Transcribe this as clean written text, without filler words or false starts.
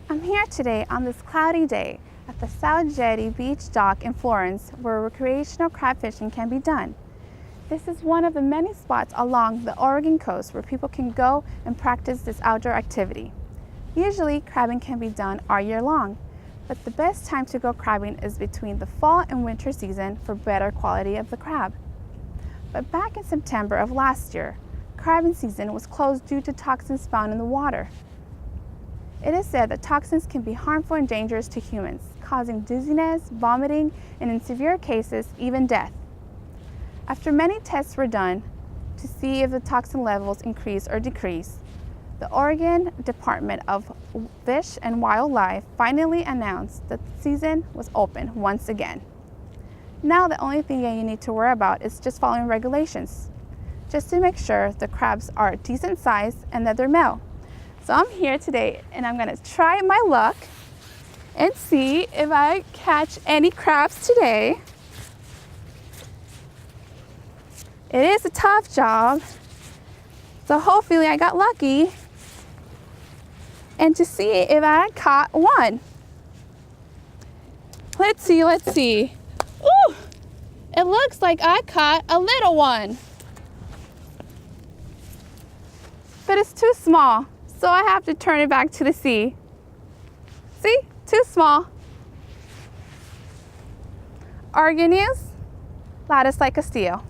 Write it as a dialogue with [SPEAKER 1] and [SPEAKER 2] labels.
[SPEAKER 1] I'm here today on this cloudy day at the South Jetty Beach Dock in Florence, where recreational crab fishing can be done. This is one of the many spots along the Oregon coast where people can go and practice this outdoor activity. Usually, crabbing can be done all year long, but the best time to go crabbing is between the fall and winter season for better quality of the crab. But back in September of last year, crabbing season was closed due to toxins found in the water. It is said that toxins can be harmful and dangerous to humans, causing dizziness, vomiting, and in severe cases, even death. After many tests were done to see if the toxin levels increase or decrease, the Oregon Department of Fish and Wildlife finally announced that the season was open once again. Now the only thing that you need to worry about is just following regulations, just to make sure the crabs are a decent size and that they're male. So I'm here today and I'm gonna try my luck and see if I catch any crabs today. It is a tough job, so hopefully I got lucky and to see if I caught one. Let's see. Ooh, it looks like I caught a little one, but it's too small, so I have to turn it back to the sea. See, too small. Oregon News, Ladislas Castillo.